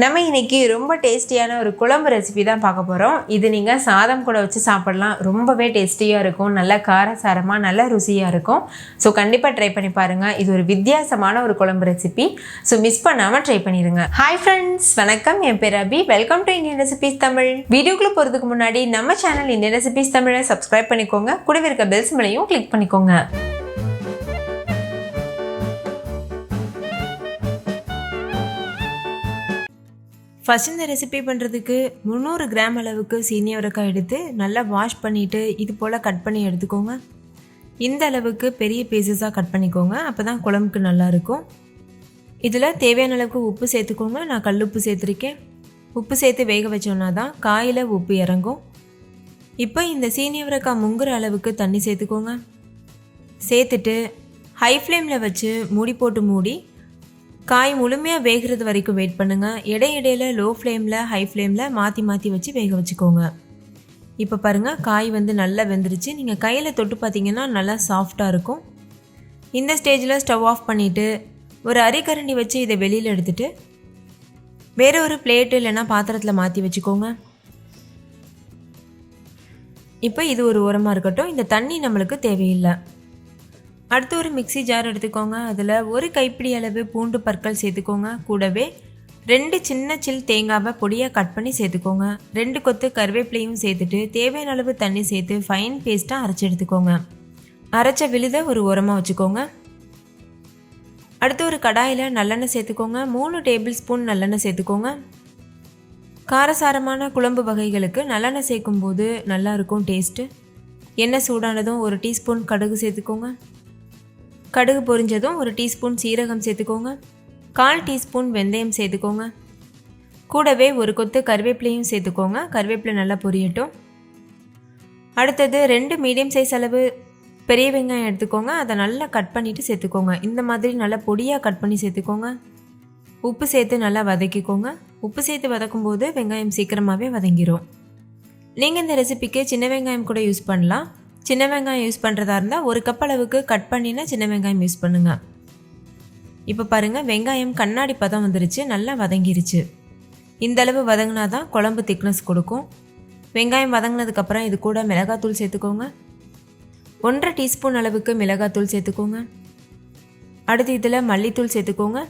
நம்ம இன்னைக்கு ரொம்ப டேஸ்டியான ஒரு குழம்பு ரெசிபி தான் பார்க்க போகிறோம். இது நீங்கள் சாதம் கூட வச்சு சாப்பிடலாம். ரொம்பவே டேஸ்டியாக இருக்கும், நல்ல காரசாரமாக நல்ல ருசியாக இருக்கும். ஸோ கண்டிப்பாக ட்ரை பண்ணி பாருங்கள். இது ஒரு வித்தியாசமான ஒரு குழம்பு ரெசிபி. ஸோ மிஸ் பண்ணாமல் ட்ரை பண்ணிடுங்க. ஹாய் ஃப்ரெண்ட்ஸ், வணக்கம். என் பேர் Abhi. Welcome to Indian recipes Tamil. வீடியோக்குள்ளே போகிறதுக்கு முன்னாடி நம்ம சேனல் இந்தியன் ரெசிபிஸ் தமிழை சப்ஸ்கிரைப் பண்ணிக்கோங்க. கூடவே இருக்க பெல் சிம்பலையும் கிளிக் பண்ணிக்கோங்க. ஃபஸ்ட் இந்த ரெசிபி பண்ணுறதுக்கு 300 கிராம் அளவுக்கு சீனி அவரைக்காய் எடுத்து நல்லா வாஷ் பண்ணிவிட்டு இது போல் கட் பண்ணி எடுத்துக்கோங்க. இந்த அளவுக்கு பெரிய பீசஸாக கட் பண்ணிக்கோங்க, அப்போ தான் குழம்புக்கு நல்லாயிருக்கும். இதில் தேவையான அளவுக்கு உப்பு சேர்த்துக்கோங்க. நான் கல் உப்பு சேர்த்துருக்கேன். உப்பு சேர்த்து வேக வச்சோன்னா தான் காயில் உப்பு இறங்கும். இப்போ இந்த சீனி அவரைக்காய் முங்குற அளவுக்கு தண்ணி சேர்த்துக்கோங்க. சேர்த்துட்டு ஹை ஃப்ளேமில் வச்சு மூடி போட்டு மூடி காய் முழுமையாக வேகிறது வரைக்கும் வெயிட் பண்ணுங்கள். இடையிடையில் லோ ஃப்ளேமில் ஹை ஃப்ளேமில் மாற்றி மாற்றி வச்சு வேக வச்சுக்கோங்க. இப்போ பாருங்கள், காய் வந்து நல்லா வெந்துருச்சு. நீங்கள் கையில் தொட்டு பார்த்தீங்கன்னா நல்லா சாஃப்டாக இருக்கும். இந்த ஸ்டேஜில் ஸ்டவ் ஆஃப் பண்ணிவிட்டு ஒரு அரிக்கரண்டி வச்சு இதை வெளியில் எடுத்துகிட்டு வேறு ஒரு பிளேட்டு இல்லைன்னா பாத்திரத்தில் மாற்றி வச்சுக்கோங்க. இப்போ இது ஒரு ஓரமாக இருக்கட்டும். இந்த தண்ணி நம்மளுக்கு தேவையில்லை. அடுத்து ஒரு மிக்சி ஜார் எடுத்துக்கோங்க. அதில் ஒரு கைப்பிடி அளவு பூண்டு பற்கள் சேர்த்துக்கோங்க. கூடவே 2 சின்ன சில் தேங்காவை பொடியாக கட் பண்ணி சேர்த்துக்கோங்க. 2 கொத்து கருவேப்பிலையும் சேர்த்துட்டு தேவையான அளவு தண்ணி சேர்த்து ஃபைன் பேஸ்ட்டாக அரைச்சி எடுத்துக்கோங்க. அரைச்ச விழுதை ஒரு ஓரமாக வச்சுக்கோங்க. அடுத்து ஒரு கடாயில் நல்லெண்ணெய் சேர்த்துக்கோங்க. 3 டேபிள் ஸ்பூன் நல்லெண்ணெய் சேர்த்துக்கோங்க. காரசாரமான குழம்பு வகைகளுக்கு நல்லெண்ணெய் சேர்க்கும்போது நல்லாயிருக்கும் டேஸ்ட்டு. எண்ணெய் சூடானதும் ஒரு டீஸ்பூன் கடுகு சேர்த்துக்கோங்க. கடுகு பொரிஞ்சதும் ஒரு டீஸ்பூன் சீரகம் சேர்த்துக்கோங்க. 1/4 டீஸ்பூன் வெந்தயம் சேர்த்துக்கோங்க. கூடவே ஒரு கொத்து கருவேப்பிலையும் சேர்த்துக்கோங்க. கருவேப்பிலை நல்லா பொரியட்டும். அடுத்தது 2 மீடியம் சைஸ் அளவு பெரிய வெங்காயம் எடுத்துக்கோங்க. அதை நல்லா கட் பண்ணிவிட்டு சேர்த்துக்கோங்க. இந்த மாதிரி நல்லா பொடியாக கட் பண்ணி சேர்த்துக்கோங்க. உப்பு சேர்த்து நல்லா வதக்கிக்கோங்க. உப்பு சேர்த்து வதக்கும்போது வெங்காயம் சீக்கிரமாகவே வதங்கிடும். நீங்கள் இந்த ரெசிபிக்கு சின்ன வெங்காயம் கூட யூஸ் பண்ணலாம். சின்ன வெங்காயம் யூஸ் பண்ணுறதா இருந்தால் 1 கப் அளவுக்கு கட் பண்ணினா சின்ன வெங்காயம் யூஸ் பண்ணுங்கள். இப்போ பாருங்கள், வெங்காயம் கண்ணாடி பதம் வந்துருச்சு, நல்லா வதங்கிருச்சு. இந்தளவு வதங்கினா தான் குழம்பு திக்னஸ் கொடுக்கும். வெங்காயம் வதங்கினதுக்கப்புறம் இது கூட மிளகாத்தூள் சேர்த்துக்கோங்க. 1/2 டீஸ்பூன் அளவுக்கு மிளகாத்தூள் சேர்த்துக்கோங்க. அடுத்து இதில் மல்லித்தூள் சேர்த்துக்கோங்க.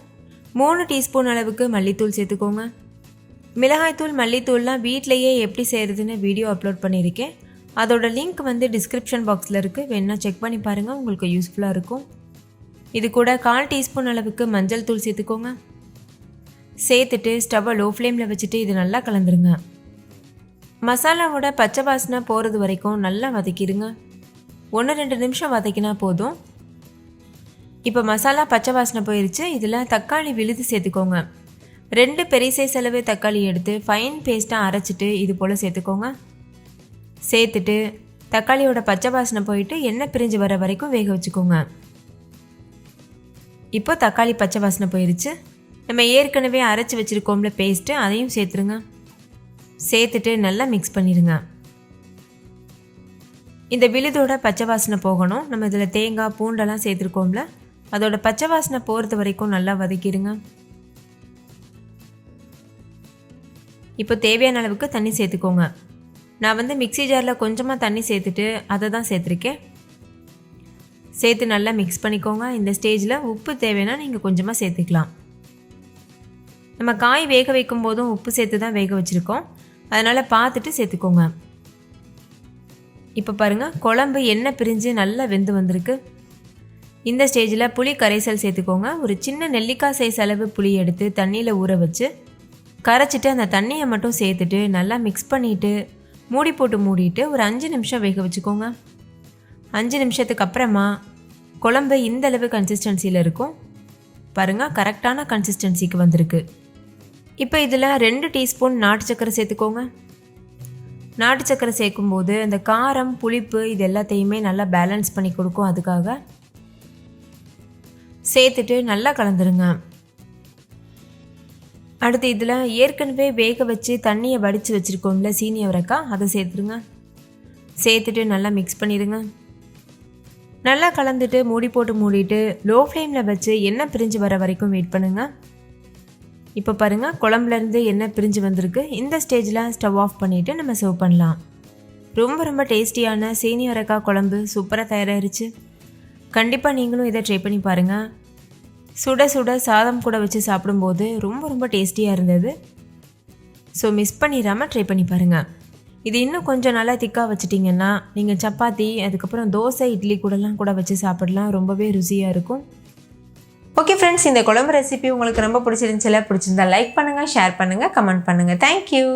3 டீஸ்பூன் அளவுக்கு மல்லித்தூள் சேர்த்துக்கோங்க. மிளகாய்த்தூள் மல்லித்தூள்லாம் வீட்டிலையே எப்படி செய்கிறதுன்னு வீடியோ அப்லோட் பண்ணியிருக்கேன். அதோட லிங்க் வந்து டிஸ்கிரிப்ஷன் பாக்ஸில் இருக்குது, வேணா செக் பண்ணி பாருங்கள், உங்களுக்கு யூஸ்ஃபுல்லாக இருக்கும். இது கூட 1/4 டீஸ்பூன் அளவுக்கு மஞ்சள் தூள் சேர்த்துக்கோங்க. சேர்த்துட்டு ஸ்டவ்வை லோ ஃப்ளேமில் வச்சுட்டு இது நல்லா கலந்துருங்க. மசாலாவோட பச்சை வாசனை போகிறது வரைக்கும் நல்லா வதக்கிடுங்க. 1-2 நிமிஷம் வதக்கினா போதும். இப்போ மசாலா பச்சை வாசனை போயிடுச்சு. இதில் தக்காளி விழுது சேர்த்துக்கோங்க. 2 பெரிய சைஸ் அளவு தக்காளி எடுத்து ஃபைன் பேஸ்ட்டாக அரைச்சிட்டு இது போல் சேர்த்துக்கோங்க. சேர்த்துட்டு தக்காளியோட பச்சை வாசனை போயிட்டு எண்ணெய் பிரிஞ்சு வர வரைக்கும் வேக வச்சுக்கோங்க. இப்போ தக்காளி பச்சை வாசனை போயிடுச்சு. நம்ம ஏற்கனவே அரைச்சி வச்சுருக்கோம்ல பேஸ்ட்டு, அதையும் சேர்த்துருங்க. சேர்த்துட்டு நல்லா மிக்ஸ் பண்ணிடுங்க. இந்த விழுதோட பச்சை வாசனை போகணும். நம்ம இதில் தேங்காய் பூண்டெல்லாம் சேர்த்துருக்கோம்ல, அதோட பச்சை வாசனை போகிறது வரைக்கும் நல்லா வதக்கிடுங்க. இப்போ தேவையான அளவுக்கு தண்ணி சேர்த்துக்கோங்க. நான் வந்து மிக்சி ஜாரில் கொஞ்சமாக தண்ணி சேர்த்துட்டு அதை தான் சேர்த்துருக்கேன். சேர்த்து நல்லா மிக்ஸ் பண்ணிக்கோங்க. இந்த ஸ்டேஜில் உப்பு தேவைன்னா நீங்கள் கொஞ்சமாக சேர்த்துக்கலாம். நம்ம காய் வேக வைக்கும் போதும் உப்பு சேர்த்து தான் வேக வச்சுருக்கோம், அதனால் பார்த்துட்டு சேர்த்துக்கோங்க. இப்போ பாருங்கள், குழம்பு எண்ணெய் பிரிஞ்சு நல்லா வெந்து வந்திருக்கு. இந்த ஸ்டேஜில் புளி கரைசல் சேர்த்துக்கோங்க. ஒரு சின்ன நெல்லிக்காய் சைஸ் அளவு புளி எடுத்து தண்ணியில் ஊற வச்சு கரைச்சிட்டு அந்த தண்ணியை மட்டும் சேர்த்துட்டு நல்லா மிக்ஸ் பண்ணிவிட்டு மூடி போட்டு மூடிட்டு ஒரு 5 நிமிஷம் வேக வச்சுக்கோங்க. 5 நிமிஷத்துக்கு அப்புறமா குழம்பு இந்த அளவு கன்சிஸ்டன்சியில் இருக்கும். பாருங்கள், கரெக்டான கன்சிஸ்டன்சிக்கு வந்திருக்கு. இப்போ இதில் 2 டீஸ்பூன் நாட்டு சக்கரை சேர்த்துக்கோங்க. நாட்டு சக்கரை சேர்க்கும்போது அந்த காரம் புளிப்பு இது எல்லாத்தையுமே நல்லா பேலன்ஸ் பண்ணி கொடுக்கும். அதுக்காக சேர்த்துட்டு நல்லா கலந்துருங்க. அடுத்து இதில் ஏற்கனவே வேக வச்சு தண்ணியை வடித்து வச்சுருக்கோம்ல சீனி அவரைக்காய், அதை சேர்த்துருங்க. சேர்த்துட்டு நல்லா மிக்ஸ் பண்ணிடுங்க. நல்லா கலந்துட்டு மூடி போட்டு மூடிட்டு லோ ஃப்ளேமில் வச்சு எண்ணெய் பிரிஞ்சு வர வரைக்கும் வெயிட் பண்ணுங்கள். இப்போ பாருங்கள், குழம்புலேருந்து எண்ணெய் பிரிஞ்சு வந்திருக்கு. இந்த ஸ்டேஜில் ஸ்டவ் ஆஃப் பண்ணிவிட்டு நம்ம சர்வ் பண்ணலாம். ரொம்ப ரொம்ப டேஸ்டியான சீனி அவரைக்காய் குழம்பு சூப்பராக தயாராகிருச்சு. கண்டிப்பாக நீங்களும் இதை ட்ரை பண்ணி பாருங்கள். சுட சுட சாதம் கூட வச்சு சாப்பிடும்போது ரொம்ப ரொம்ப டேஸ்டியாக இருந்தது. ஸோ மிஸ் பண்ணிடாமல் ட்ரை பண்ணி பாருங்கள். இது இன்னும் கொஞ்சம் நல்லா திக்காக வச்சிட்டிங்கன்னா நீங்கள் சப்பாத்தி, அதுக்கப்புறம் தோசை, இட்லி கூடலாம் கூட வச்சு சாப்பிடலாம். ரொம்பவே ருசியாக இருக்கும். ஓகே ஃப்ரெண்ட்ஸ், இந்த குழம்பு ரெசிபி உங்களுக்கு ரொம்ப பிடிச்சிருந்துச்சுல? பிடிச்சிருந்தா லைக் பண்ணுங்கள், ஷேர் பண்ணுங்கள், கமெண்ட் பண்ணுங்கள். தேங்க்யூ.